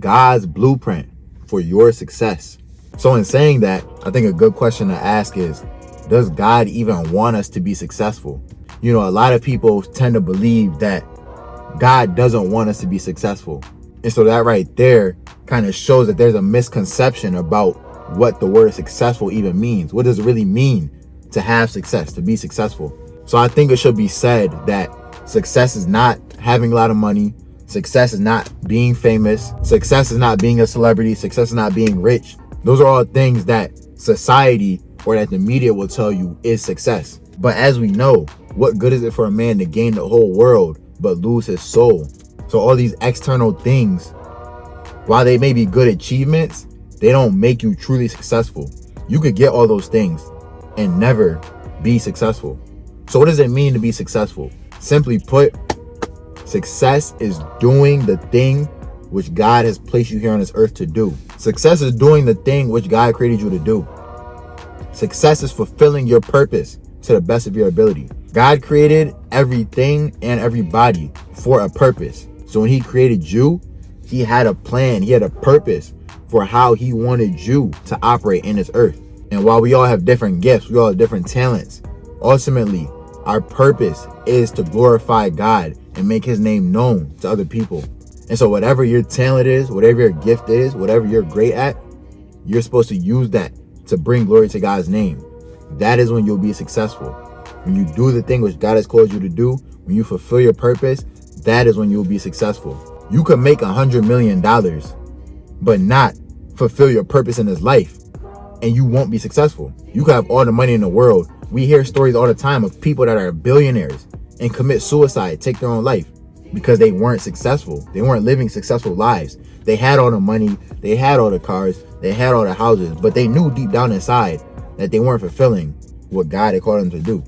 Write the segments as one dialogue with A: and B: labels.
A: God's blueprint for your success. So in saying that, I think a good question to ask is, does God even want us to be successful? You know, a lot of people tend to believe that God doesn't want us to be successful. And so that right there kind of shows that there's a misconception about what the word successful even means. What does it really mean to have success, to be successful? So I think it should be said that success is not having a lot of money. Success is not being famous. Success is not being a celebrity. Success is not being rich. Those are all things that society or that the media will tell you is success. But as we know, what good is it for a man to gain the whole world but lose his soul? So all these external things, while they may be good achievements, they don't make you truly successful. You could get all those things and never be successful. So what does it mean to be successful? Simply put, success is doing the thing which God has placed you here on this earth to do. Success is doing the thing which God created you to do. Success is fulfilling your purpose to the best of your ability. God created everything and everybody for a purpose. So when he created you, he had a plan, he had a purpose for how he wanted you to operate in this earth. And while we all have different gifts, we all have different talents, ultimately, our purpose is to glorify God and make his name known to other people. And so whatever your talent is, whatever your gift is, whatever you're great at, you're supposed to use that to bring glory to God's name. That is when you'll be successful. When you do the thing which God has called you to do, when you fulfill your purpose, that is when you'll be successful. You could make $100 million, but not fulfill your purpose in this life, and you won't be successful. You could have all the money in the world. We hear stories all the time of people that are billionaires and commit suicide, take their own life because they weren't successful. They weren't living successful lives. They had all the money, they had all the cars, they had all the houses, but they knew deep down inside that they weren't fulfilling what God had called them to do.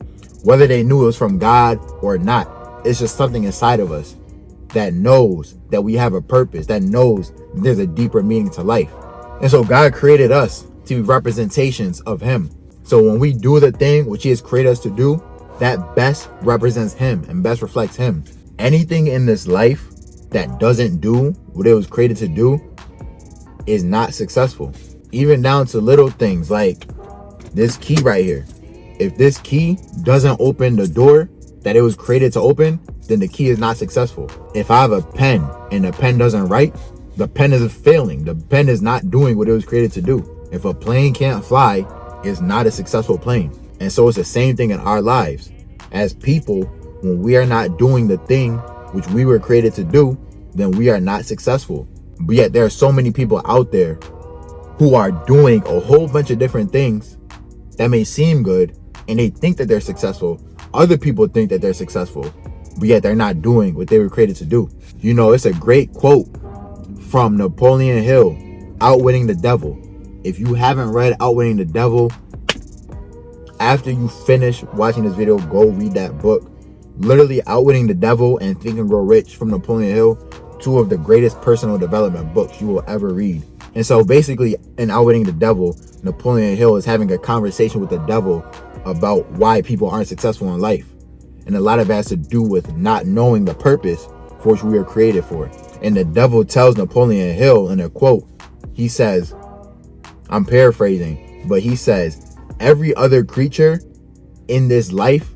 A: Whether they knew it was from God or not, it's just something inside of us that knows that we have a purpose, that knows there's a deeper meaning to life. And so God created us to be representations of him. So when we do the thing which he has created us to do, that best represents him and best reflects him. Anything in this life that doesn't do what it was created to do is not successful. Even down to little things like this key right here. If this key doesn't open the door that it was created to open, then the key is not successful. If I have a pen and the pen doesn't write, the pen is failing. The pen is not doing what it was created to do. If a plane can't fly, it's not a successful plane. And so it's the same thing in our lives. As people, when we are not doing the thing which we were created to do, then we are not successful. But yet there are so many people out there who are doing a whole bunch of different things that may seem good, and they think that they're successful. Other people think that they're successful, but yet they're not doing what they were created to do. You know, it's a great quote from Napoleon Hill, Outwitting the Devil. If you haven't read Outwitting the Devil, after you finish watching this video, go read that book. Literally, Outwitting the Devil and Think and Grow Rich from Napoleon Hill, two of the greatest personal development books you will ever read. And so basically, in Outwitting the Devil, Napoleon Hill is having a conversation with the devil about why people aren't successful in life. And a lot of it has to do with not knowing the purpose for which we were created for. And the devil tells Napoleon Hill in a quote, he says, I'm paraphrasing, but he says, every other creature in this life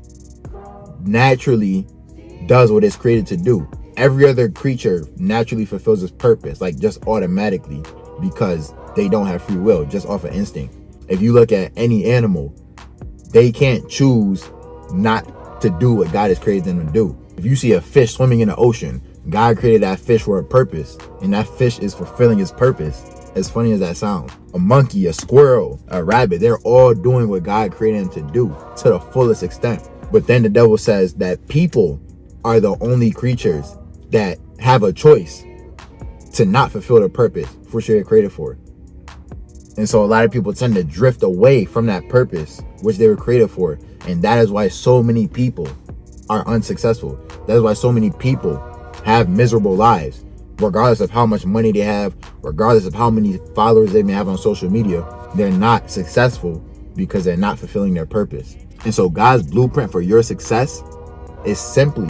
A: naturally does what it's created to do. Every other creature naturally fulfills its purpose, like just automatically, because they don't have free will, just off of instinct. If you look at any animal, they can't choose not to do what God has created them to do. If you see a fish swimming in the ocean, God created that fish for a purpose, and that fish is fulfilling its purpose. As funny as that sounds. A monkey, a squirrel, a rabbit, they're all doing what God created them to do to the fullest extent. But then the devil says that people are the only creatures that have a choice to not fulfill their purpose for which they were created for. And so a lot of people tend to drift away from that purpose which they were created for. And that is why so many people are unsuccessful. That is why so many people have miserable lives. Regardless of how much money they have, regardless of how many followers they may have on social media, they're not successful because they're not fulfilling their purpose. And so God's blueprint for your success is simply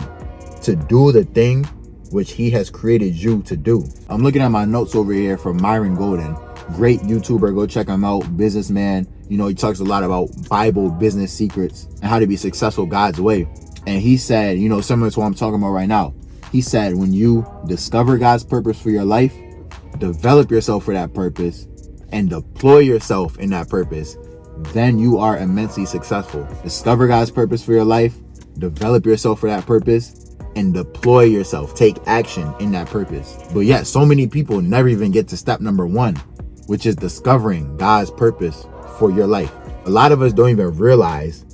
A: to do the thing which he has created you to do. I'm looking at my notes over here from Myron Golden. Great YouTuber, go check him out, businessman. You know, he talks a lot about Bible business secrets and how to be successful God's way. And he said, you know, similar to what I'm talking about right now, he said, when you discover God's purpose for your life, develop yourself for that purpose, and deploy yourself in that purpose, then you are immensely successful. Discover God's purpose for your life, develop yourself for that purpose, and deploy yourself. Take action in that purpose. But yet, so many people never even get to step number one, which is discovering God's purpose for your life. A lot of us don't even realize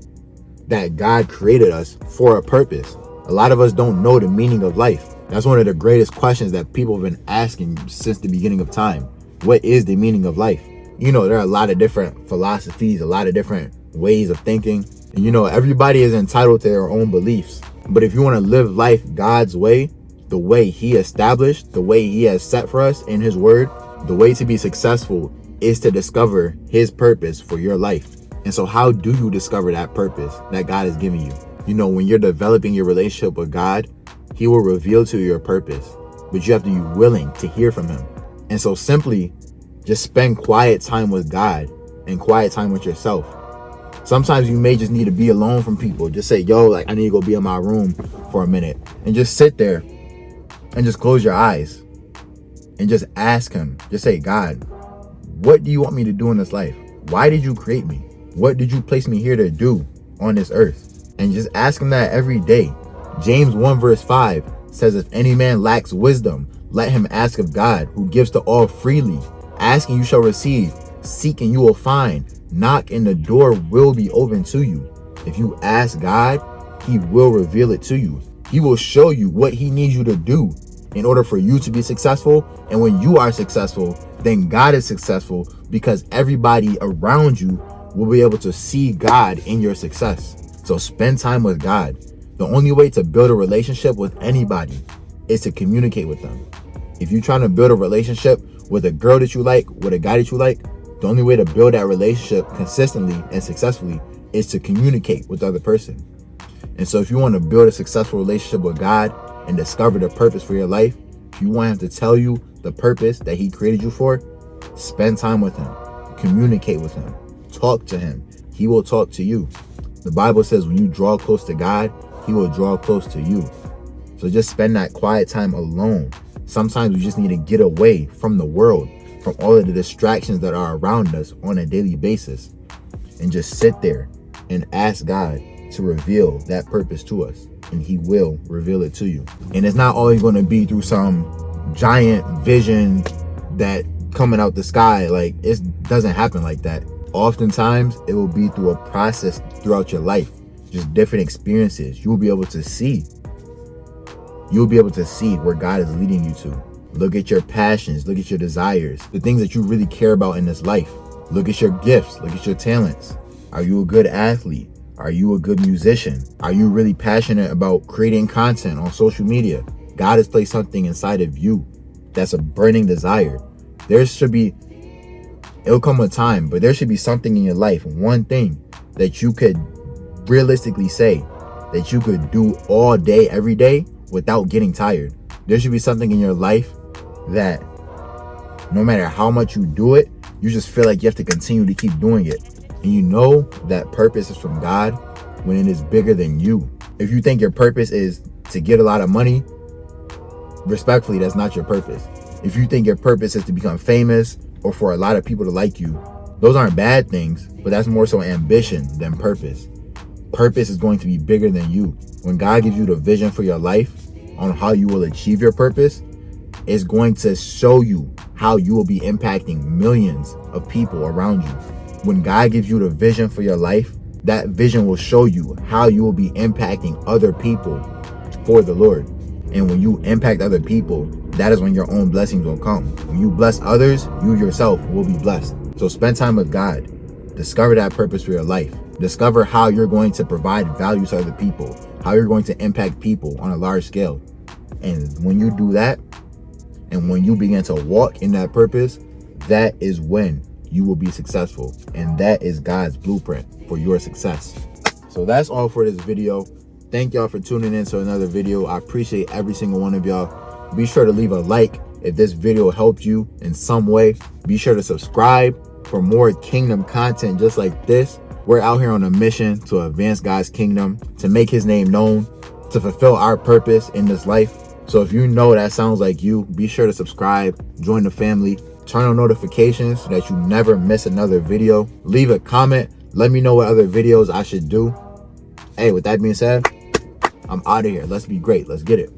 A: that God created us for a purpose. A lot of us don't know the meaning of life. That's one of the greatest questions that people have been asking since the beginning of time. What is the meaning of life? You know, there are a lot of different philosophies, a lot of different ways of thinking. And you know, everybody is entitled to their own beliefs. But if you want to live life God's way, the way he established, the way he has set for us in his word, the way to be successful is to discover his purpose for your life. And so how do you discover that purpose that God has given you? You know, when you're developing your relationship with God, he will reveal to you your purpose, but you have to be willing to hear from him. And so simply just spend quiet time with God and quiet time with yourself. Sometimes you may just need to be alone from people. Just say, yo, like, I need to go be in my room for a minute, and just sit there and just close your eyes and just ask him. Just say, God, what do you want me to do in this life? Why did you create me? What did you place me here to do on this earth? And just ask him that every day. James 1 verse 5 says, if any man lacks wisdom, let him ask of God, who gives to all freely. Ask and you shall receive. Seek and you will find. Knock and the door will be open to you. If you ask God, he will reveal it to you. He will show you what he needs you to do in order for you to be successful. And when you are successful, then God is successful, because everybody around you will be able to see God in your success. So spend time with God. The only way to build a relationship with anybody is to communicate with them. If you're trying to build a relationship with a girl that you like, with a guy that you like, the only way to build that relationship consistently and successfully is to communicate with the other person. And so if you want to build a successful relationship with God and discover the purpose for your life, if you want him to tell you the purpose that he created you for, spend time with him, communicate with him, talk to him. He will talk to you. The Bible says when you draw close to God, he will draw close to you. So just spend that quiet time alone. Sometimes we just need to get away from the world, from all of the distractions that are around us on a daily basis, and just sit there and ask God to reveal that purpose to us, and he will reveal it to you. And it's not always going to be through some giant vision that coming out the sky. Like, it doesn't happen like that. Oftentimes it will be through a process throughout your life, just different experiences. You'll be able to see where God is leading you to. Look at your passions, look at your desires, the things that you really care about in this life. Look at your gifts, look at your talents. Are you a good athlete? Are you a good musician? Are you really passionate about creating content on social media? God has placed something inside of you that's a burning desire. It'll come a time, but there should be something in your life, one thing that you could realistically say that you could do all day, every day without getting tired. There should be something in your life that no matter how much you do it, you just feel like you have to continue to keep doing it. And you know that purpose is from God when it is bigger than you. If you think your purpose is to get a lot of money, respectfully, that's not your purpose. If you think your purpose is to become famous or for a lot of people to like you, those aren't bad things, but that's more so ambition than purpose. Purpose is going to be bigger than you. When God gives you the vision for your life on how you will achieve your purpose, it's going to show you how you will be impacting millions of people around you. When God gives you the vision for your life, that vision will show you how you will be impacting other people for the Lord. And when you impact other people, that is when your own blessings will come. When you bless others, you yourself will be blessed. So spend time with God. Discover that purpose for your life. Discover how you're going to provide value to other people, how you're going to impact people on a large scale. And when you do that, and when you begin to walk in that purpose, that is when you will be successful. And that is God's blueprint for your success. So that's all for this video. Thank y'all for tuning in to another video. I appreciate every single one of y'all. Be sure to leave a like if this video helped you in some way. Be sure to subscribe for more kingdom content just like this. We're out here on a mission to advance God's kingdom, to make his name known, to fulfill our purpose in this life. So if you know that sounds like you, be sure to subscribe, join the family, turn on notifications so that you never miss another video. Leave a comment. Let me know what other videos I should do. Hey, with that being said, I'm out of here. Let's be great. Let's get it.